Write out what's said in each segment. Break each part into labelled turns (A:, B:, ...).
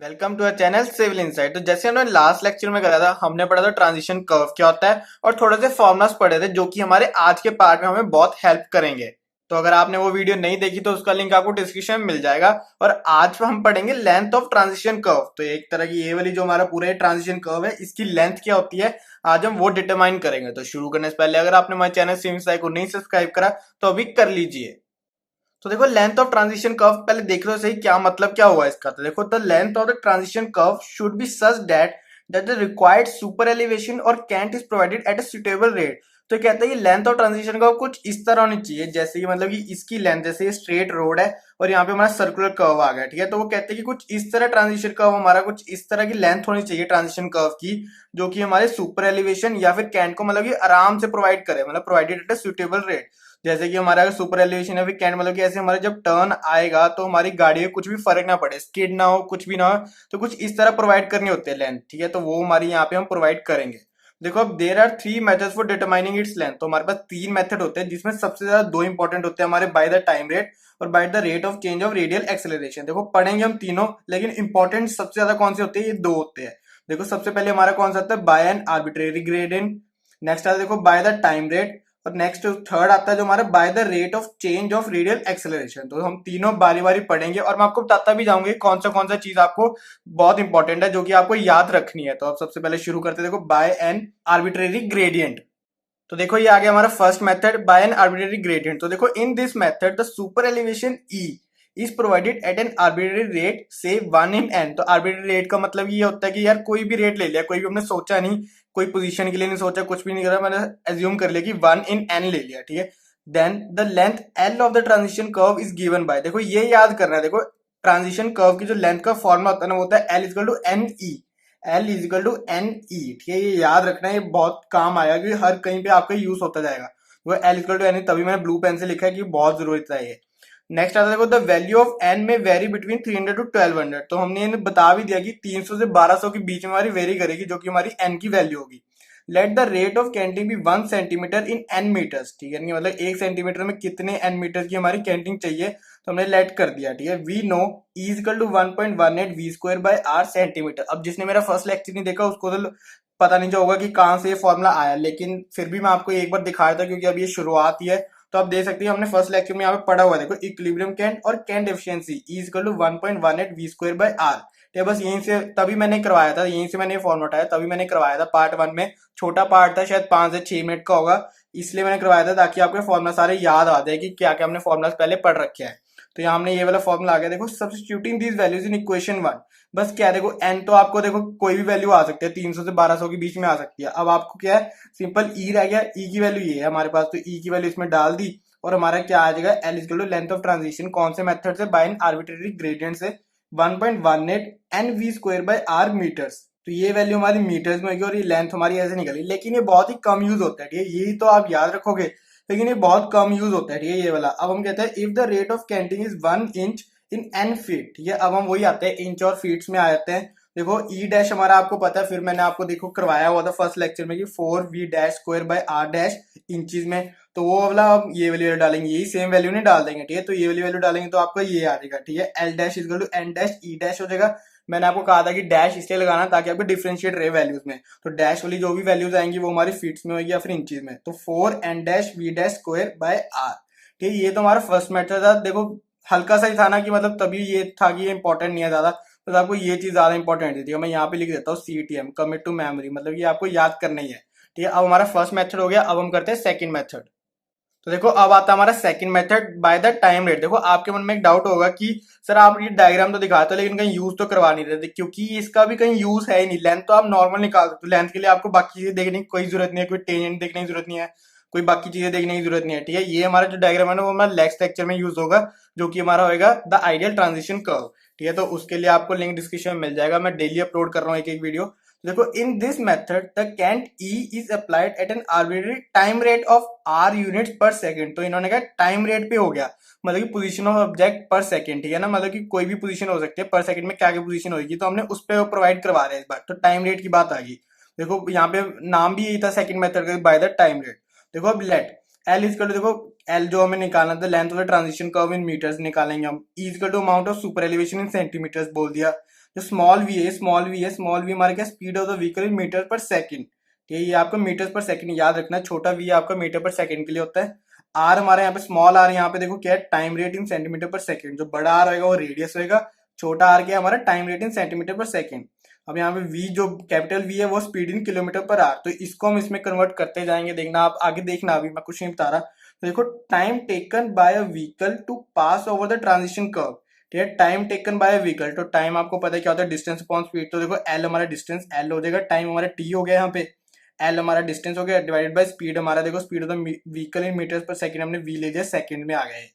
A: Welcome to our channel civil insight. तो जैसे हमने लास्ट लेक्चर में करा था, हमने पढ़ा था ट्रांजिशन कर्व क्या होता है और थोड़े से फॉर्मुलास पढ़े थे जो कि हमारे आज के पार्ट में हमें बहुत हेल्प करेंगे। तो अगर आपने वो वीडियो नहीं देखी तो उसका लिंक आपको डिस्क्रिप्शन में मिल जाएगा। और आज हम पढ़ेंगे लेंथ ऑफ ट्रांजिशन कर्व। तो एक तरह की ये वाली जो हमारा पूरा ट्रांजिशन कर्व है, इसकी लेंथ क्या होती है आज हम वो डिटरमाइन करेंगे। तो शुरू करने से पहले अगर आपने हमारे चैनल सिविल इनसाइट को नहीं सब्सक्राइब करा तो अभी कर लीजिए। तो देखो लेंथ ऑफ ट्रांजिशन कर्व पहले देख लो सही क्या मतलब क्या हुआ इसका। तो देखो the length of the transition curve should be such that the required super elevation और cantt is provided at a suitable rate. तो कहते हैं कि लेंथ ऑफ ट्रांजिशन कर्व कुछ इस तरह होनी चाहिए, जैसे कि मतलब कि इसकी लेंथ, जैसे ये स्ट्रेट रोड है और यहाँ पे हमारा सर्कुलर कर्व आ गया, ठीक है। तो वो कहते हैं कि कुछ इस तरह ट्रांजिशन कर्व हमारा कुछ इस तरह की लेंथ होनी चाहिए ट्रांजिशन कर्व की, जो कि हमारे सुपर एलिवेशन या फिर कैंट को मतलब कि आराम से प्रोवाइड करे, मतलब provided at a suitable rate. जैसे कि हमारा अगर सुपर एलिवेशन है फिर कैंट, मतलब कि ऐसे हमारे जब टर्न आएगा तो हमारी गाड़ी में कुछ भी फर्क ना पड़े, स्किड ना हो, कुछ भी ना हो, तो कुछ इस तरह प्रोवाइड करनी होती है लेंथ, ठीक है। तो वो हमारी यहाँ पे हम प्रोवाइड करेंगे। देखो अब there are three methods for determining its length. तो हमारे पास तीन मेथड होते हैं जिसमें सबसे ज्यादा दो इंपॉर्टेंट होते हैं हमारे, बाय द टाइम रेट और bye the rate of change of radial acceleration. देखो पढ़ेंगे हम तीनों, लेकिन इंपॉर्टेंट सबसे ज्यादा कौन से होते हैं, ये दो होते हैं। देखो सबसे पहले हमारा कौन सा आता है, by an arbitrary gradient. Next आता है देखो बाय द टाइम रेट। और नेक्स्ट थर्ड आता है जो हमारा by the rate of change of radial acceleration. तो हम तीनों बारी बारी पढ़ेंगे और मैं आपको बताता भी जाऊंगी कौन सा चीज आपको बहुत इंपॉर्टेंट है जो कि आपको याद रखनी है। तो अब सबसे पहले शुरू करते हैं देखो बाय एन आर्बिट्रेरी ग्रेडियंट। तो देखो ये आ गया हमारा first method by an arbitrary gradient. तो देखो in this method the super elevation E is provided eight an arbitrary rate से 1 in n। तो आर्बिट्रेरी रेट का मतलब ये होता है कि यार कोई भी रेट ले लिया, कोई भी हमने सोचा नहीं, कोई पोजीशन के लिए नहीं सोचा, कुछ भी नहीं करा, मैंने एज्यूम कर लिया कि 1 in n ले लिया, ठीक है। Then the length L of the transition curve is given by, देखो ये याद करना है। देखो ट्रांजिशन कर्व की जो लेंथ का फॉर्मूला होता है ना, वो होता है L equal to N E. L equal to N E, ठीक है। ये याद रखना है, ये बहुत काम आएगा क्योंकि हर कहीं पे आपका यूज होता जाएगा। वो L equal to N E, तभी मैंने ब्लू पेन से लिखा है कि बहुत जरूरत है ये। नेक्स्ट आता है देखो द वैल्यू ऑफ एन में वेरी बिटवीन 300 टू 1200। तो हमने इन्हें बता भी दिया कि 300 से 1200 के बीच में हमारी वेरी करेगी, जो कि हमारी एन की वैल्यू होगी। Let the rate of कैंटिंग B 1 centimetre in an metres, ठीक है। मतलब 1 सेंटीमीटर में कितने एन मीटर की हमारी कैंटिंग चाहिए, तो हमने लेट कर दिया, ठीक है। We know equal to 1.18 V square by R centimetre. अब जिसने मेरा फर्स्ट लेक्चर नहीं देखा उसको तो पता नहीं जो होगा कि कहाँ से ये फॉर्मूला आया, लेकिन फिर भी मैं आपको एक बार दिखाया था क्योंकि अभी ये शुरुआत ही है। तो आप देख सकते हैं हमने फर्स्ट लेक्चर में यहाँ पे पढ़ा हुआ है, देखो इक्विलिब्रियम कैंट और cant efficiency equal to 1.18 V square by R. ठीक है, बस यहीं से तभी मैंने करवाया था, यहीं से मैंने फॉर्मूला उठाया, तभी मैंने करवाया था पार्ट वन में। छोटा पार्ट था, शायद 5 से 6 मिनट का होगा, इसलिए मैंने करवाया था ताकि आपके फॉर्मूला सारे याद आ जाए कि क्या क्या हमने फॉर्मूला पहले पढ़ रखे हैं। तो यहाँ हमने ये वाला फॉर्मूला आ गया, देखो substituting these values in equation one. बस क्या है, देखो एन तो आपको देखो कोई भी वैल्यू आ सकती है, 300 से 1200 के बीच में आ सकती है। अब आपको क्या है, सिंपल ई रह गया, ई की वैल्यू ये है हमारे पास, तो ई की वैल्यू इसमें डाल दी और हमारा क्या आ जाएगा, L equal to length of transition कौन से मेथड से, बाय एन आर्बिट्रेरी ग्रेडियंट से 1.18 N V square by R metres. तो ये वैल्यू हमारी मीटर्स में होगी और ये लेंथ हमारी ऐसे निकली, लेकिन ये बहुत ही कम यूज होता है, ठीक है। यही तो आप याद रखोगे, लेकिन ये बहुत कम यूज होता है, ठीक है, ये वाला। अब हम कहते हैं if the rate of कैंटिंग is 1 inch in an feet, ठीक है। अब हम वही आते हैं इंच और फीट्स में आ जाते हैं। देखो ई डैश हमारा आपको पता है, फिर मैंने आपको देखो करवाया हुआ था फर्स्ट लेक्चर में कि 4 V dash square by R dash inches में। तो वो वाला हम ये वाली वैल्यू डालेंगे, यही सेम वैल्यू नहीं डाल देंगे, ठीक है। तो ये वाली वैल्यू डालेंगे तो आपका ये आ जाएगा, ठीक है। L dash equal to N dash E dash हो जाएगा। मैंने आपको कहा था कि डैश इसलिए लगाना ताकि आपको डिफरेंशिएट रहे वैल्यूज में। तो डैश वाली जो भी वैल्यूज आएंगी वो हमारी फीट्स में होगी या फिर इंचज में। तो 4 N dash V dash square by R, ठीक है। ये तो हमारा फर्स्ट मेथड था। देखो हल्का सा ही था ना, कि मतलब तभी ये था कि ये इंपॉर्टेंट नहीं है ज्यादा, तो आपको ये चीज ज्यादा इंपॉर्टेंट थी, मैं यहाँ पे लिख देता हूँ CTM, कमिट टू मेमोरी, मतलब ये आपको याद करना ही है, ठीक है। अब हमारा फर्स्ट मेथड हो गया, अब हम करते हैं सेकंड मेथड। तो देखो अब आता है हमारा second method by the time rate. देखो आपके मन में एक डाउट होगा कि सर आप ये डायग्राम तो दिखाते हो लेकिन कहीं यूज तो करवा नहीं रहे थे, क्योंकि इसका भी कहीं यूज है ही नहीं। लेंथ तो आप नॉर्मल निकाल सकते हो, लेंथ के लिए आपको बाकी चीजें देखने की कोई जरूरत नहीं है, कोई टेंजेंट देखने की जरूरत नहीं है, कोई बाकी चीजें देखने की जरूरत नहीं है, ठीक है। ये हमारा जो डायग्राम है ना वो हमारा नेक्स्ट लेक्चर में यूज होगा, जो कि हमारा होगा द आइडियल ट्रांजिशन कर्व, ठीक है। तो उसके लिए आपको लिंक डिस्क्रिप्शन में मिल जाएगा, मैं डेली अपलोड कर रहा हूँ एक एक वीडियो। देखो in this method the cant E is applied at an arbitrary time rate of R units per second. तो इन्होंने कहा टाइम रेट पे हो गया, मतलब कि पोजीशन ऑफ ऑब्जेक्ट पर सेकंड, ठीक है ना। मतलब कि कोई भी पोजीशन हो सकती है, पर सेकंड में क्या क्या पोजीशन होगी, तो हमने उस पर प्रोवाइड करवा रहे हैं इस बार। तो टाइम रेट की बात आ गई। देखो यहाँ पे नाम भी यही था सेकंड मेथड का, बाय द टाइम रेट। देखो अब लेट एल इज कर, देखो एल जो हमें निकालना था, length of the transition curve in metres निकालेंगे हम। E is to amount of super elevation in centimetres बोल दिया। जो स्मॉल वी है, स्मॉल वी हमारे क्या speed of the vehicle in metre per second. ठीक है, ये आपको मीटर पर सेकंड याद रखना है। छोटा वी आपका मीटर पर सेकंड के लिए होता है। आर हमारे यहाँ पे स्मॉल आर, यहाँ पे देखो क्या है, टाइम रेट इन सेंटीमीटर पर सेकंड। जो बड़ा आर होगा वो रेडियस होगा, छोटा आर क्या है हमारा, टाइम रेट इन सेंटीमीटर पर सेकंड। अब यहाँ पे वी, जो कैपिटल वी है वो स्पीड इन किलोमीटर पर आर, तो इसको हम इसमें कन्वर्ट करते जाएंगे। देखना आप आगे, देखना अभी मैं कुछ नहीं बता रहा। तो देखो, time taken by a vehicle to pass over the transition curve. ठीक है, time taken by a vehicle, तो टाइम आपको पता है क्या होता है, डिस्टेंस अपॉन स्पीड। तो देखो एल हमारा डिस्टेंस एल हो जाएगा, टाइम हमारा टी हो गया यहाँ पे, एल हमारा डिस्टेंस हो गया, डिवाइडेड बाय स्पीड हमारा, देखो speed of the vehicle in metres per second, हमने वी ले लिया, सेकंड में आ गए।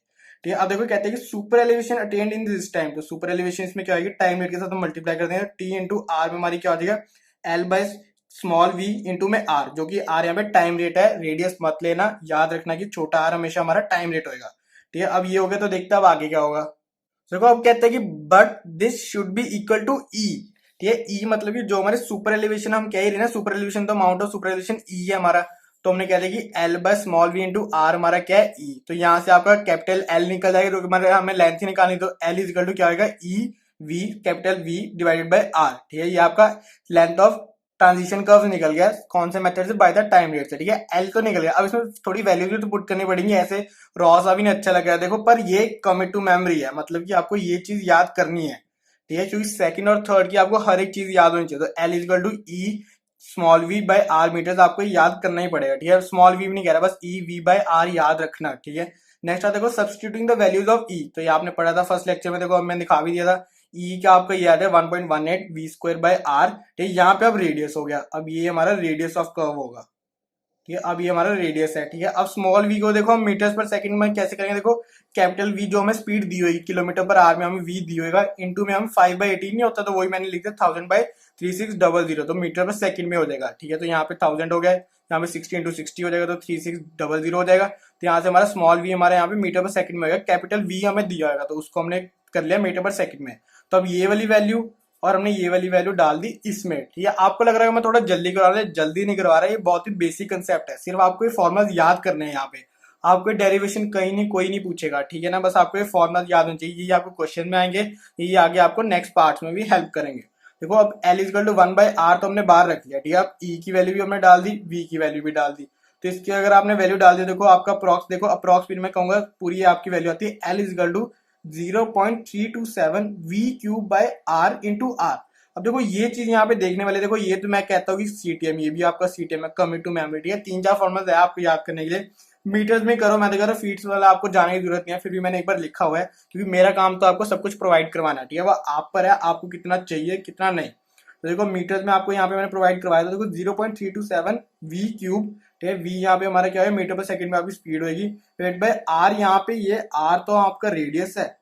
A: ठीक है, अब देखो कहते हैं कि super elevation attend in this time. तो सुपर एलिवेशन इसमें क्या होगी, टाइम रेट के साथ हम मल्टीप्लाई कर देंगे, टी इंटू आर में हमारी क्या हो जाएगा, L by small V into में आर, जो कि आर यहाँ पे टाइम रेट है, रेडियस मत लेना, याद रखना कि छोटा आर हमेशा हमारा टाइम रेट होगा। ठीक है, अब ये हो गया, तो देखते हैं अब आगे क्या होगा। देखो अब कहते हैं कि but this should be equal to ई। ठीक है, ई मतलब कि जो हमारे सुपर एलिवेशन, हम कह ही रहे ना, सुपर एलिवेशन तो amount of super elevation E है हमारा। तो हमने कह दिया कि L by small V into R हमारा क्या है, ई। तो यहाँ से आपका कैपिटल एल निकल जाएगा, क्योंकि हमारे हमें लेंथ ही निकालनी, तो एल इज इक्वल टू क्या होगा, E V capital V divided by R. ठीक है, ये आपका लेंथ ऑफ ट्रांजिशन कर्व निकल गया, कौन से मेथड से, बाय द टाइम रेट से। ठीक है, एल तो निकल गया। अब इसमें थोड़ी वैल्यूज भी तो पुट करनी पड़ेंगी, ऐसे रॉ सा भी नहीं अच्छा लग रहा है देखो, पर ये कमिट टू मेमोरी है, मतलब कि आपको ये चीज याद करनी है। ठीक है, क्योंकि सेकंड और थर्ड की आपको हर एक चीज याद होनी चाहिए। तो L equal to E small V by R metres आपको याद करना ही पड़ेगा। ठीक है, स्मॉल वी भी नहीं कह रहा, बस ई वी बाय आर याद रखना। ठीक है, नेक्स्ट आता देखो सब्स्टिट्यूटिंग द वैल्यूज ऑफ ई। तो ये आपने पढ़ा था फर्स्ट लेक्चर में, देखो अब मैं दिखा भी दिया था। ई का आपका याद है 1.18 वी स्क्वायर बाय आर। ठीक है, यहाँ पे अब रेडियस हो गया, अब ये हमारा रेडियस ऑफ कर्व होगा। ठीक है, अब ये हमारा रेडियस है। ठीक है, अब स्मॉल वी को देखो हम मीटर्स पर सेकंड में कैसे करेंगे, देखो कैपिटल वी जो हमें स्पीड दी हुई किलोमीटर पर आर में हमें वी दी होगा, इनटू में हम 5/18 नहीं होता, तो वही मैंने लिख दिया 1000/3600, तो मीटर पर सेकंड में हो जाएगा। ठीक है, तो यहाँ पे 1000 हो गया, यहाँ पे 60 इंटू 60 हो जाएगा, तो 3600 हो जाएगा। तो यहाँ से हमारा स्मॉल वी हमारे यहाँ पे मीटर पर सेकंड में होगा, कैपिटल वी हमें दिया होगा, तो उसको हमने कर लिया मीटर पर सेकंड में। तो अब ये वाली वैल्यू और हमने ये वाली वैल्यू डाल दी इसमें। ठीक है, आपको लग रहा है मैं थोड़ा जल्दी करवा रहा हूँ, जल्दी नहीं करवा रहा है, ये बहुत ही बेसिक कंसेप्ट है, सिर्फ आपको ये फॉर्मुला याद करने हैं। यहाँ पे आपको डेरिवेशन कहीं नहीं, कोई नहीं पूछेगा। ठीक है ना, बस आपको ये फॉर्मुला याद होना चाहिए, ये आपको क्वेश्चन में आएंगे, ये आगे आपको नेक्स्ट पार्ट में भी हेल्प करेंगे। देखो अब एल इजल टू 1/r तो हमने बाहर रख लिया। ठीक है, अब ई की वैल्यू भी हमने डाल दी, वी की वैल्यू भी डाल दी। तो इसकी अगर आपने वैल्यू डाल दी, देखो आपका अप्रॉक्स, देखो अप्रॉक्स फिर मैं कहूंगा पूरी आपकी वैल्यू आती है L equal to 0.327 V cube by R into R. अब देखो ये चीज यहाँ पे देखने वाले, देखो ये तो मैं कहता हूँ कि सीटीएम, ये भी आपका सीटीएम है, कमिट टू मेमोरी है। 3-4 फॉर्मुला है आपको याद करने के लिए, मीटर्स में करो, मैं तो कह रहा हूँ फीट्स वाला आपको जाने की जरूरत नहीं है, फिर भी मैंने एक बार लिखा हुआ है, क्योंकि मेरा काम तो आपको सब कुछ प्रोवाइड करवाना है। ठीक है, वो आप पर है, आपको कितना चाहिए कितना नहीं। तो देखो मीटर्स में आपको यहाँ पे मैंने प्रोवाइड करवाया था, देखो 0.327 वी क्यूब। ठीक है, वी यहाँ पे हमारा क्या है, मीटर पर सेकंड में आपकी स्पीड होगी, डिवाइड बाय आर। यहाँ पे ये आर तो आपका रेडियस है,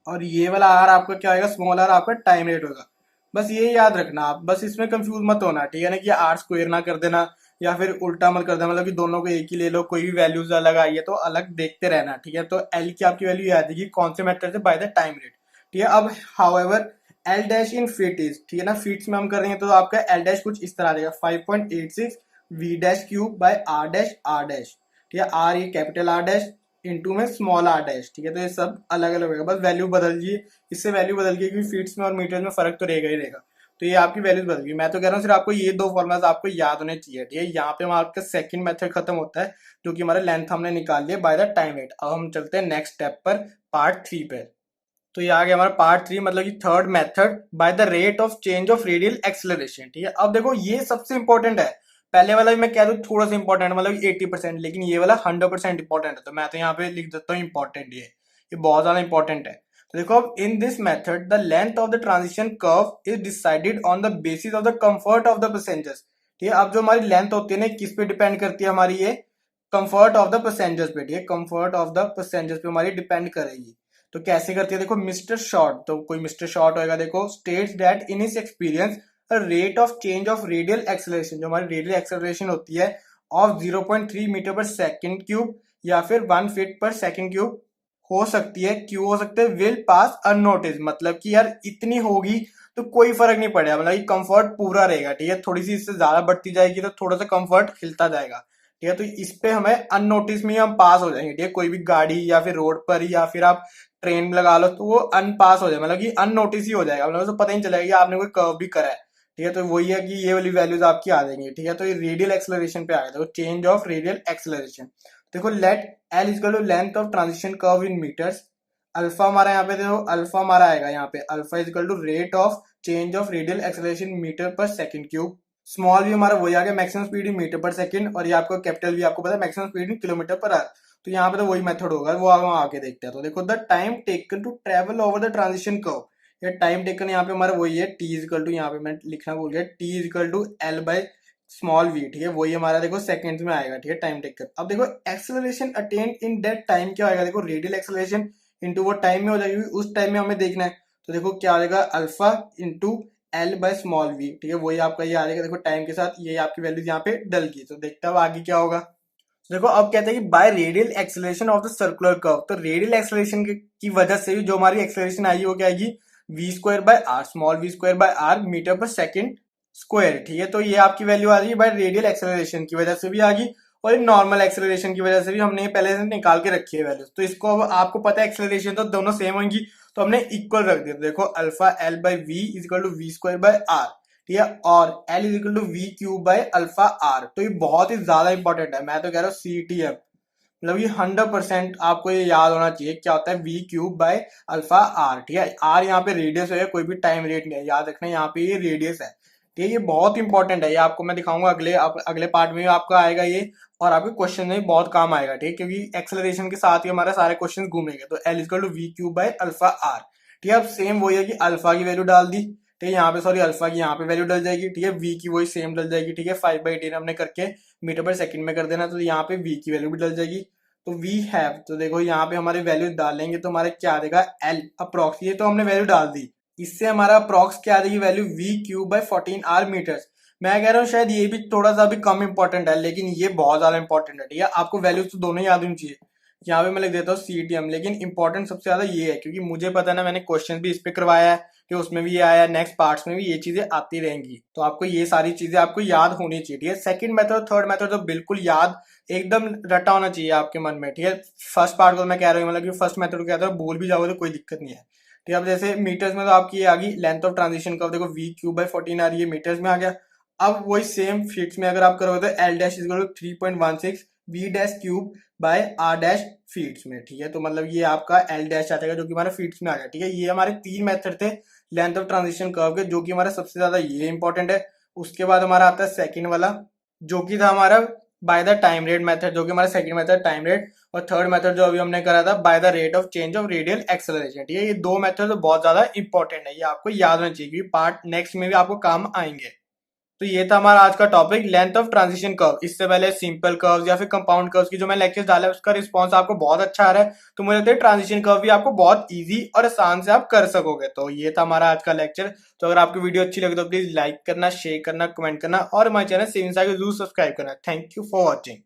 A: और ये वाला आर आपका क्या होगा, स्मॉल आर आपका टाइम रेट होगा। बस ये याद रखना आप, बस इसमें कंफ्यूज मत होना। ठीक है ना, कि आर स्क्वायर ना कर देना या फिर उल्टा मत कर देना, मतलब कि दोनों को एक ही ले लो, कोई भी वैल्यूज अलग आई है तो अलग देखते रहना। ठीक है, तो एल की आपकी वैल्यू याद है कौन से मेथड से, बाय द टाइम रेट। ठीक है, अब however L dash in feet is, ठीक है ना, फीट्स में हम कर रहे हैं, तो आपका एल डैश कुछ इस तरह आ जाएगा 5.86 V dash cube by R dash R dash. ठीक है, आर ये कैपिटल आर डैश इंटू में स्मॉल आर डैश। ठीक है, तो ये सब अलग अलग होगा, बस वैल्यू बदल लीजिए, इससे वैल्यू बदल गई, क्योंकि फीट्स में और मीटर्स में फर्क तो रहेगा ही रहेगा। तो ये आपकी वैल्यूज बदल गई। मैं तो कह रहा हूँ सिर्फ आपको ये दो फॉर्मुलाज आपको याद होने चाहिए। ठीक है, यहाँ पे हमारा सेकंड मेथड खत्म होता है, जो कि हमारा लेंथ हमने निकाल लिया बाय द टाइम रेट। अब हम चलते हैं नेक्स्ट स्टेप पर, पार्ट 3 पे। तो ये आ गया हमारा पार्ट 3, मतलब कि third method, bye the rate of change of radial acceleration. ठीक है, अब देखो ये सबसे इंपॉर्टेंट है। पहले वाला भी मैं कह दूं थोड़ा सा इंपॉर्टेंट, मतलब 80%, लेकिन ये वाला 100% इंपॉर्टेंट है, तो मैं तो यहाँ पे लिख देता हूँ इंपॉर्टेंट, ये बहुत ज्यादा इंपॉर्टेंट है। तो देखो अब इन this method the length of the transition curve is decided on the basis of the comfort of the passengers. ठीक है, अब जो हमारी लेंथ होती है ना, किस पे डिपेंड करती है हमारी, ये कंफर्ट ऑफ द पैसेंजर्स पे। ठीक है, कंफर्ट ऑफ द पैसेंजर्स पे हमारी डिपेंड करेगी। तो कैसे करती है, देखो मिस्टर शॉर्ट, तो कोई मिस्टर शॉर्ट होगा, देखो states that in his experience rate of change of radial acceleration, जो हमारी रेडियल एक्सेलरेशन होती है, of 0.3 metre per second cube या फिर 1 फीट पर सेकंड क्यूब हो सकती है, क्यों हो सकते हैं, विल पास अननोटिस, मतलब कि यार इतनी होगी तो कोई फर्क नहीं पड़ेगा, मतलब कि कंफर्ट पूरा रहेगा। ठीक है, थोड़ी सी इससे ज्यादा बढ़ती जाएगी तो थोड़ा सा कंफर्ट हिलता जाएगा। ठीक है। तो इस पे हमें अननोटिस में ही हम पास हो जाएंगे, ठीक है। कोई भी गाड़ी या फिर रोड पर या फिर आप ट्रेन में लगा लो तो वो अनपास हो जाए, मतलब कि अननोटिस ही हो जाएगा, मतलब उसको पता ही नहीं चलेगा कि आपने कोई कर्व भी करा है, ठीक है। तो वही है कि ये वाली वैल्यूज आपकी आ जाएंगी, ठीक है। तो ये रेडियल एक्सेलरेशन पे आ गया, देखो चेंज ऑफ रेडियल एक्सेलरेशन। देखो let L is to length of transition curve in metres. Alpha हमारा यहाँ पे देखो, अल्फा हमारा आएगा यहाँ पे, alpha is to rate of change of radial acceleration metre per second cube. Small भी हमारा वही आ गया, maximum speed in metre per second, और ये आपको कैपिटल भी आपको पता है maximum speed in kilometre per hour. तो यहाँ पे तो वही मेथड होगा, वो आगे देखते हैं। तो देखो the time taken to travel over the transition curve, ये टाइम टेकन यहाँ पे हमारा वही है, टी इजिकल टू, यहाँ पे मैं लिखना भूल गया, T equal to L by small V, ठीक है। वही हमारा देखो सेकंड्स में आएगा, ठीक है, टाइम टेकन। अब देखो acceleration attend in that time क्या आएगा, देखो रेडियल एक्सेलरेशन इंटू वो टाइम में हो जाएगी, उस टाइम में हमें देखना है। तो देखो क्या आ जाएगा, alpha into L by small V, ठीक है। वही आपका ये आ जाएगा, देखो टाइम के साथ ये आपकी वैल्यूज यहाँ पे डल गई। तो देखते हैं अब आगे क्या होगा। देखो अब कहते हैं कि bye radial acceleration of the circular curve, तो रेडियल एक्सेलरेशन की वजह से भी जो हमारी एक्सेलरेशन आई वो क्या आएगी, V square by R, small V square by R metre per second square, ठीक है। तो ये आपकी वैल्यू आ रही है बाय रेडियल एक्सेलरेशन की वजह से भी आ गई, और नॉर्मल एक्सेलरेशन की वजह से भी हमने पहले से निकाल के रखी है वैल्यू। तो इसको अब आपको पता है एक्सेलरेशन तो दोनों सेम होंगी, तो हमने इक्वल रख दिया। देखो alpha L by V is equal to V square by R, ठीक है, और L is equal to V cube by alpha R. तो ये बहुत ही ज्यादा इंपॉर्टेंट है, मैं तो कह रहा हूँ CTM, मतलब ये 100% आपको ये याद होना चाहिए क्या होता है V cube by alpha R, ठीक है। आर यहाँ पे रेडियस है, कोई भी टाइम रेट नहीं है, याद रखना यहाँ पे ये रेडियस है, ठीक है। ये बहुत इंपॉर्टेंट है, ये आपको मैं दिखाऊंगा अगले पार्ट में आपका आएगा ये, और आपके क्वेश्चन में बहुत काम आएगा, ठीक है, क्योंकि एक्सेलरेशन के साथ ही हमारे सारे क्वेश्चन घूमेंगे। तो L equal to V cube by alpha R, ठीक है। अब सेम वही है कि अल्फा की वैल्यू डाल दी, ठीक है, यहाँ पे सॉरी अल्फा की यहाँ पे वैल्यू डल जाएगी, ठीक है। वी की वही सेम डल जाएगी, ठीक है, 5/10 हमने करके मीटर पर सेकंड में कर देना, तो यहाँ पे वी की वैल्यू भी डल जाएगी। तो वी हैव, तो देखो यहाँ पे हमारे वैल्यू डालेंगे तो हमारे क्या आ जाएगा, एल अप्रॉक्स, ये तो हमने वैल्यू डाल दी, इससे हमारा अप्रॉक्स क्या आ जाएगी value, V cube by 14 R metres. मैं कह रहा हूँ शायद ये भी थोड़ा सा भी कम इंपॉर्टेंट है, लेकिन ये बहुत ज्यादा इंपॉर्टेंट है, ठीक है। आपको वैल्यूज तो दोनों ही याद होनी चाहिए, यहाँ पे मैं लिख देता हूँ CTM, लेकिन इंपॉर्टेंट सबसे ज्यादा ये है, क्योंकि मुझे पता है ना, मैंने क्वेश्चन भी इस पे करवाया है कि उसमें भी ये आया, नेक्स्ट पार्ट्स में भी ये चीजें आती रहेंगी, तो आपको ये सारी चीजें आपको याद होनी चाहिए, ठीक है। सेकंड मेथड थर्ड मेथड तो बिल्कुल याद एकदम रटा होना चाहिए आपके मन में, ठीक है। फर्स्ट पार्ट को मैं कह रहा हूँ, मतलब कि फर्स्ट मेथड को कहता हूँ, भूल भी जाओगे तो कोई दिक्कत नहीं है, ठीक है। अब जैसे मीटर्स में तो आपकी ये आ गई लेंथ ऑफ ट्रांजिशन कर्व, देखो वी क्यूब बाय 14 आ रही है, मीटर्स में आ गया। अब वही सेम फीट्स में अगर आप करोगे तो L dash is 3.16 V dash cube by R dash feets में, ठीक है। तो मतलब ये आपका एल डैश आ जाएगा जो कि हमारे फीट्स में आ गया, ठीक है। ये हमारे तीन मेथड थे लेंथ ऑफ ट्रांजिशन कर्व के, जो कि हमारा सबसे ज्यादा ये इंपॉर्टेंट है। उसके बाद हमारा आता है सेकंड वाला, जो कि था हमारा by the time rate method, जो कि हमारा सेकंड मेथड टाइम रेट, और थर्ड मेथड जो अभी हमने करा था bye the rate of change of radial acceleration, ठीक है। ये दो मेथड तो बहुत ज्यादा इंपॉर्टेंट है, ये आपको याद होना चाहिए, क्योंकि पार्ट नेक्स्ट में भी आपको काम आएंगे। तो ये था हमारा आज का topic length of transition curve. इससे पहले सिंपल कर्व्स या फिर कंपाउंड कर्व्स की जो मैं लेक्चर्स डाला है उसका रिस्पांस आपको बहुत अच्छा आ रहा है, तो मुझे लगता है ट्रांजिशन कर्व भी आपको बहुत इजी और आसान से आप कर सकोगे। तो ये था हमारा आज का लेक्चर। तो अगर आपको वीडियो अच्छी लगे तो प्लीज लाइक करना, शेयर करना, कमेंट करना, और हमारे चैनल सेविंग साइकिल जरूर सब्सक्राइब करना। Thank you for watching.